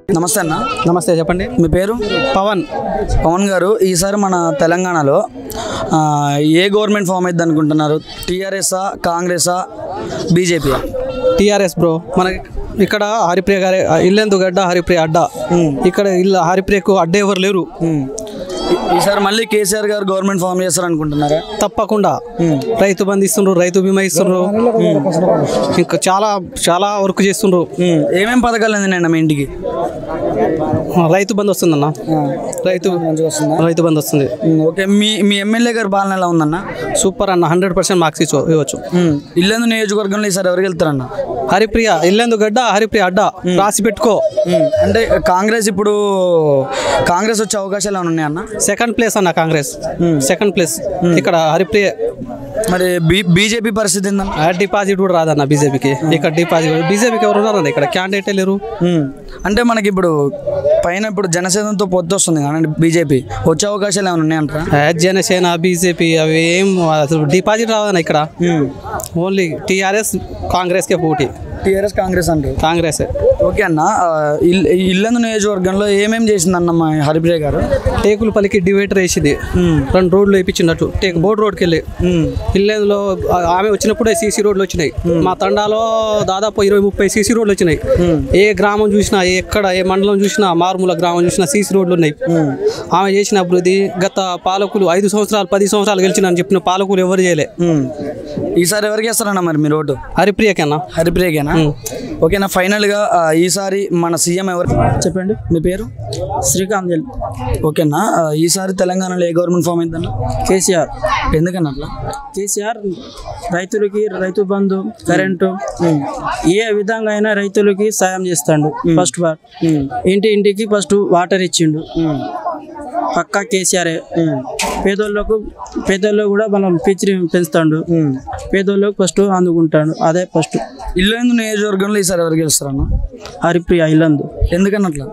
నమస్తే అన్న. నమస్తే, చెప్పండి. మీ పేరు? పవన్ గారు, ఈసారి మన తెలంగాణలో ఏ గవర్నమెంట్ ఫామ్ అయింది అనుకుంటున్నారు? టీఆర్ఎస్ఆ, కాంగ్రెసా, బీజేపీ? TRS bro. మనకి ఇక్కడ హరిప్రియ గారి ఇల్లెందు గడ్డ, హరిప్రియ అడ్డ. ఇక్కడ హరిప్రియకు అడ్డ ఎవరు లేరు. ఈసారి మళ్ళీ కేసీఆర్ గారు గవర్నమెంట్ ఫామ్ చేస్తారు అనుకుంటున్నారా? తప్పకుండా. రైతు బంధు ఇస్తుండ్రు, రైతు బీమా ఇస్తుండ్రు, ఇంకా చాలా చాలా వర్క్ చేస్తుండ్రు. ఏమేం పథకాలు అందినాయండి మీ ఇంటికి? రైతు బంధు వస్తుందన్న, రైతు బంధు వస్తుంది. ఓకే, మీ ఎమ్మెల్యే గారి పాలన ఎలా ఉందన్న? సూపర్ అన్న, 100% మార్క్స్ ఇవ్వచ్చు. ఇల్లందు నియోజకవర్గంలో ఈసారి ఎవరికి వెళ్తారన్న? హరిప్రియ ఇల్లెందు గడ్డ, హరిప్రియ అడ్డ రాసి పెట్టుకో. అంటే కాంగ్రెస్ ఇప్పుడు కాంగ్రెస్ వచ్చే అవకాశాలు ఏమైనా ఉన్నాయన్న? సెకండ్ ప్లేస్ అన్న, కాంగ్రెస్ సెకండ్ ప్లేస్. ఇక్కడ హరిప్రియ. మరి బీజేపీ పరిస్థితి ఏందన్న? డిపాజిట్ కూడా రాదన్న బీజేపీకి. ఇక్కడ డిపాజిట్ బీజేపీకి ఎవరు ఉన్నారన్న? ఇక్కడ క్యాండిడేటే లేరు. అంటే మనకి ఇప్పుడు పైన ఇప్పుడు జనసేనతో పొత్తు వస్తుంది కానీ బీజేపీ వచ్చే అవకాశాలు ఏమైనా ఉన్నాయంటారా? జనసేన, బీజేపీ అవి ఏం అసలు డిపాజిట్ రాదన్న ఇక్కడ. ఓన్లీ టీఆర్ఎస్, కాంగ్రెస్కే పోటీ. టీఆర్ఎస్, కాంగ్రెస్ అంటారు. కాంగ్రెస్. ఓకే అన్న, ఇల్లందు నియోజకవర్గంలో ఏమేమి చేసిందన్న మా హరిప్రియ గారు? టేకులపల్లికి డివైడర్ వేసింది, 2 రోడ్లు వేయించినట్టు. బోర్డు రోడ్కి వెళ్ళి ఇల్లందులో ఆమె వచ్చినప్పుడే సీసీ రోడ్లు వచ్చినాయి. మా తండాలో దాదాపు 20-30 సీసీ రోడ్లు వచ్చినాయి. ఏ గ్రామం చూసినా, ఎక్కడ ఏ మండలం చూసినా, మారుమూల గ్రామం చూసినా సీసీ రోడ్లు ఉన్నాయి. ఆమె చేసిన అభివృద్ధి గత పాలకులు 5 సంవత్సరాలు 10 సంవత్సరాలు గెలిచిన చెప్పిన పాలకులు ఎవరు చేయలే. ఈసారి ఎవరికి వేస్తారన్న మరి మీరు ఓటు? హరిప్రియకేనా? హరిప్రియకేనా? ఓకేనా. ఫైనల్గా ఈసారి మన సీఎం ఎవరు చెప్పండి? మీ పేరు? శ్రీకాంత్. ఓకేనా. ఈసారి తెలంగాణలో ఏ గవర్నమెంట్ ఫామ్ అయిందన్న? కేసీఆర్. ఎందుకన్నా అట్లా? కేసీఆర్ రైతులకి రైతు బంధు, కరెంటు, ఏ విధంగా అయినా రైతులకి సాయం చేస్తాడు. ఫస్ట్ ఇంటికి ఫస్ట్ వాటర్ ఇచ్చిండు. పక్కా కేసీఆర్. పేదోళ్ళకు కూడా మనం పిచ్చి పెంచుతాడు. పేదోళ్ళకు ఫస్ట్ అందుకుంటాడు. అదే ఫస్ట్. ఇల్లందు నియోజకవర్గంలో ఈసారి ఎవరు గెలుస్తారన్న? హరిప్రియ ఇల్లందు. ఎందుకన్నట్లా?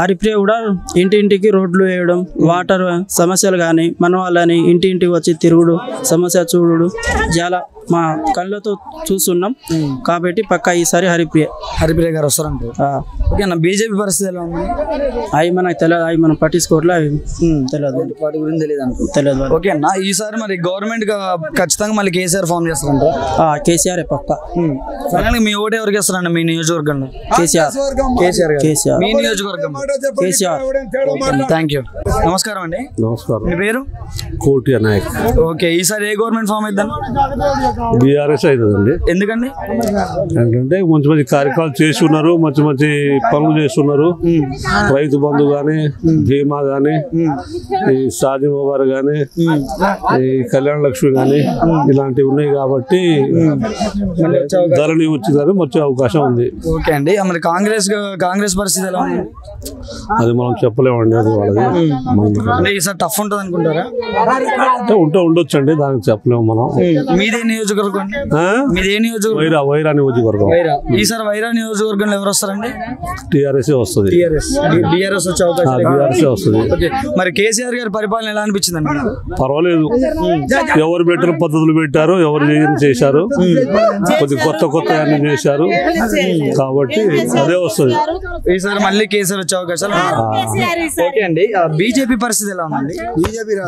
హరిప్రియ కూడా ఇంటింటికి రోడ్లు వేయడం, వాటర్ సమస్యలు కానీ మన వాళ్ళని ఇంటింటికి వచ్చి తిరుగుడు, సమస్య చూడు చాలా మా కళ్ళతో చూస్తున్నాం. కాబట్టి పక్కా ఈసారి హరిప్రియ గారు వస్తారంట. ఓకేనా. బీజేపీ పరిస్థితి ఎలా ఉంది? అవి మనకు తెలియదు, అవి మనం పట్టించుకోవట్లే, అవి తెలియదు, వాటి గురించి తెలియదు. ఓకే అన్న, ఈసారి మరి గవర్నమెంట్ ఖచ్చితంగా మళ్ళీ కేసీఆర్ ఫామ్ చేస్తారంట? కేసీఆర్ పక్కా. ఫైనల్ మీ ఓటు ఎవరికి వేస్తారండి మీ నియోజకవర్గంలో? కేసీఆర్. మీ నియోజకవర్గం? కేసీఆర్. Thank you. నమస్కారం అండి. నమస్కారం. మీ పేరు? కోటి నాయక్. ఓకే, ఈసారి ఏ గవర్నమెంట్ ఫామ్ అయిద్దాం? బీఆర్ఎస్ అవుతుందండి. ఎందుకండి? ఏంటంటే మంచి మంచి కార్యక్రమాలు చేస్తున్నారు, మంచి మంచి పనులు చేస్తున్నారు. రైతు బంధు గానీ, బీమా గానీ, ఈ షాదీ ముబారక్ గానీ, ఈ కళ్యాణ లక్ష్మి గానీ ఇలాంటివి ఉన్నాయి కాబట్టి ధరని వచ్చిందని వచ్చే అవకాశం ఉంది. ఓకే అండి. మరి కాంగ్రెస్ పరిస్థితి ఎలా ఉంది? అది మనం చెప్పలేమండి, అది వాళ్ళది. అంటే ఈసారి టఫ్ ఉంటుంది అనుకుంటారా? ఉండొచ్చు అండి, దానికి చెప్పలేము మనం. మీదే నియోజకవర్గం? వైరా నియోజకవర్గం. ఈసారి వైరా నియోజకవర్గంలో ఎవరు వస్తారండి? టీఆర్ఎస్ వస్తుంది. టీఆర్ఎస్ వచ్చే అవకాశం. బీఆర్ఎస్ వస్తుంది. మరి కేసీఆర్ గారి పరిపాలన ఎలా అనిపించింది అండి? పర్వాలేదు, ఎవరు పెట్టిన పద్ధతులు పెట్టారు, ఎవరు చేశారు, కొద్ది కొత్త అన్ని చేశారు కాబట్టి అదే వస్తుంది. ఈసారి మళ్ళీ కేసీఆర్ వచ్చే అవకాశాలు. ఓకే అండి. బీజేపీ పరిస్థితి ఎలా ఉందండి?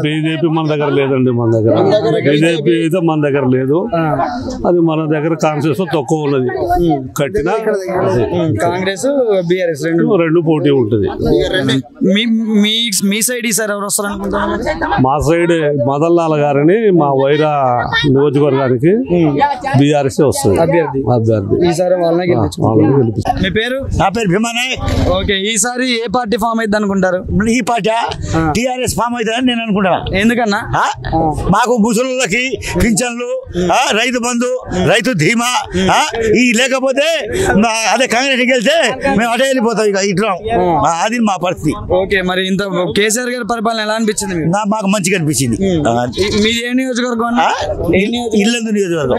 బీజేపీ మన దగ్గర లేదండి. బీజేపీ అయితే మన దగ్గర లేదు. అది మన దగ్గర కాన్సెస్ తక్కువ ఉన్నది. కట్టిన కాంగ్రెస్, బీఆర్ఎస్ రెండు పోటీ ఉంటుంది. మీ సైడ్ ఈసారి ఎవరు వస్తారు అనుకుంటున్నారు? మా సైడ్ మదన్ లాల్ గారిని, మా వైరా నియోజకవర్గానికి బీఆర్ఎస్ వస్తుంది అభ్యర్థి. ఈసారి వాళ్ళని గెలిపిస్తారు. మీ పేరు? నా పేరు భీమానాయక్. ఓకే, ఈసారి ఏ పార్టీ ఫామ్ అయింది అనుకుంటారు? ఈ పార్టీ టీఆర్ఎస్ ఫామ్ అవుతుందని నేను అనుకుంటున్నా. ఎందుకన్నా? మాకు ముసలులకి పింఛన్లు, రైతు బంధు, రైతు ధీమా ఈ లేకపోతే అదే కాంగ్రెస్ వెళ్తే మేము అటే వెళ్ళిపోతాం. ఇక ఇట్లా అది మా పరిస్థితి. ఓకే, మరి ఇంత కేసీఆర్ గారి పరిపాలన ఎలా అనిపించింది? మాకు మంచిగా అనిపించింది. మీది ఏ నియోజకవర్గం? ఇల్లందు నియోజకవర్గం.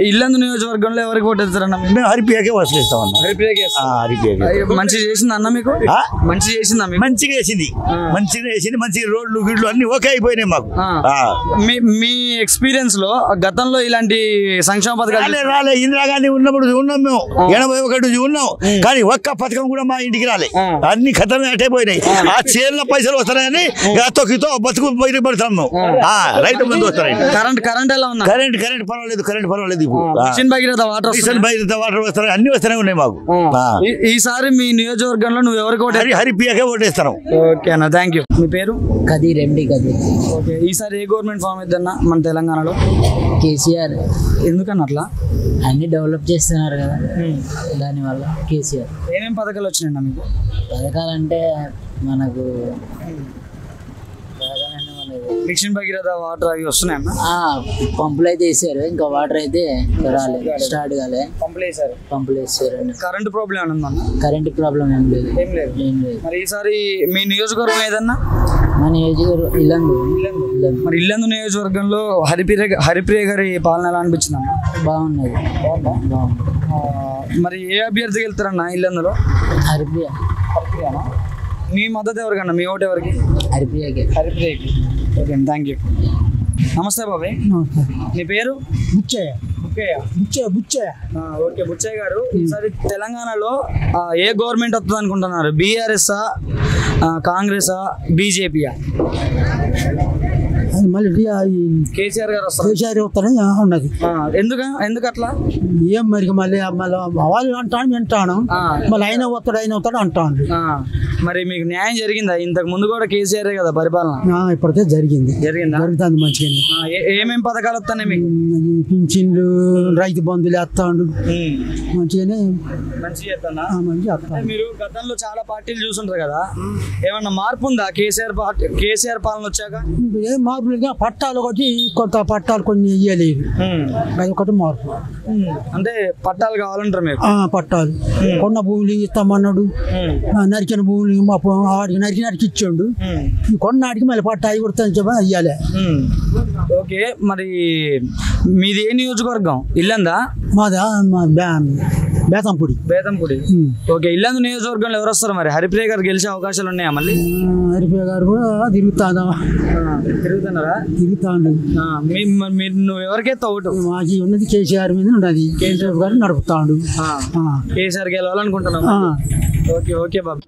ఇల్లందు నియోజకవర్గంలో ఎవరికి ఓటు వేస్తారన్న? మేము హరిప్రియకే వసలేస్తాం అన్న. మంచిగా చేసింది అన్న మీకు? మంచిగా చేసిందా? మంచిగా వేసింది, మంచిగా వేసింది. మంచిగా రోడ్లు గిడ్లు అన్ని ఓకే అయిపోయినాయి మాకు. మీ ఎక్స్పీరియన్స్ లో గతంలో ఇలాంటి సంక్షేమ పథకాలు రాలే ఇందిరాగాంధీ ఉన్నప్పుడు ఉన్నాం మేము 81 నుంచి ఉన్నాం కానీ ఒక్క పథకం కూడా మా ఇంటికి రాలే అన్ని ఖతమే అటే పోయినాయి ఆ చేనుల పైసలు వస్తున్నాయని తొక్కితో బతుకు బయట పడతాం మేము రైతు బంధు వస్తున్నాయి కరెంట్ ఎలా ఉన్నా కరెంట్ పర్వాలేదు ఇప్పుడు మిషన్ భగీరథ వాటర్ వస్తున్నాయి అన్ని వస్తూనే ఉన్నాయి మాకు ఈసారి మీ నియోజకవర్గంలో నువ్వు ఎవరికి హరిప్రియకే ఓటేస్తాను ఓకేనా థ్యాంక్ యూ మీ పేరు కదీర్ ఎండి కదీర్ ఓకే ఈసారి ఏ గవర్నమెంట్ ఫామ్ అయిద్దన్నా మన తెలంగాణలో కేసీఆర్ ఎందుకన్నా అట్లా అన్ని డెవలప్ చేస్తున్నారు కదా దానివల్ల కేసీఆర్ ఏమేమి పథకాలు వచ్చినాయండి మీకు పథకాలంటే మనకు మిషన్ భగీరథ వాటర్ అవి వస్తున్నాయన్నా పంపులు అయితే వేసారు ఇంకా వాటర్ అయితే రాలేదు స్టార్ట్ కాలే పంపులు వేసారు కరెంట్ ప్రాబ్లం ఏమన్నా ఉందన్న కరెంట్ ప్రాబ్లం ఏం లేదు మరి ఈసారి మీ నియోజకవర్గం ఏదన్నా మా నియోజకవర్గం ఇల్లందు మరి ఇల్లందు నియోజకవర్గంలో హరిప్రియ గారి పాలన ఎలా అనిపించింది అన్న బాగున్నది మరి ఏ అభ్యర్థికి వెళ్తారన్నా ఇల్లందులో హరిప్రియ మీ మద్దతు ఎవరికన్నా మీ ఓటు ఎవరికి హరిప్రియకి ఓకే థ్యాంక్ యూ నమస్తే బాబాయ్ నీ పేరు బుచ్చయ్య ఓకే బుచ్చయ్య గారు ఈసారి తెలంగాణలో ఏ గవర్నమెంట్ వస్తుంది అనుకుంటున్నారు బీఆర్ఎస్ఆ కాంగ్రెసా బీజేపీయా మళ్ళీ కేసీఆర్ గారు వస్తారని ఉన్నది ఎందుకు అట్లా ఏం మరి మళ్ళీ వాళ్ళు అంటాను వింటాను మళ్ళీ ఆయన వస్తాడు అంటాను మరి మీకు న్యాయం జరిగిందా ఇంతకు ముందు కూడా కేసీఆర్ కదా పరిపాలన ఇప్పటికే జరిగిందా జరుగుతుంది మంచిగా ఏమేం పథకాలు వస్తాయి మీకు పింఛన్లు రైతు బంధువులు వేస్తాడు మంచిగానే మంచిగా మీరు గతంలో చాలా పార్టీలు చూసుంటారు కదా ఏమన్నా మార్పు ఉందా కేసీఆర్ పాలన వచ్చాక ఏం మార్పు లేదు పట్టాలు ఒకటి కొంత పట్టాలు కొన్ని ఇయ్యలేదు అది ఒకటి మార్పు అంటే పట్టాలు కావాలంటారు మీరు పట్టాలు కొన్న భూములు ఇస్తామన్నాడు నరికిన భూములు ఆడికి నరికి ఇచ్చాడు ఈ కొన్నాడికి మళ్ళీ పట్టా అవి కొడతా ఇయ్యాలి ఓకే మరి మీది ఏ నియోజకవర్గం ఇల్లందా మాదా బేతంపూడి ఓకే ఇల్లందు నియోజకవర్గంలో ఎవరు వస్తారు మరి హరిప్రియ గారు గెలిచే అవకాశాలు ఉన్నాయా మళ్ళీ హరిప్రియ గారు కూడా తిరుగుతున్నారా నువ్వు ఎవరికైతే ఓటు మాకు ఉన్నది కేసీఆర్ మీద ఉన్నది కేసీఆర్ గారు నడుపుతాడు కేసీఆర్ గెలవాలనుకుంటున్నావు ఓకే బాబు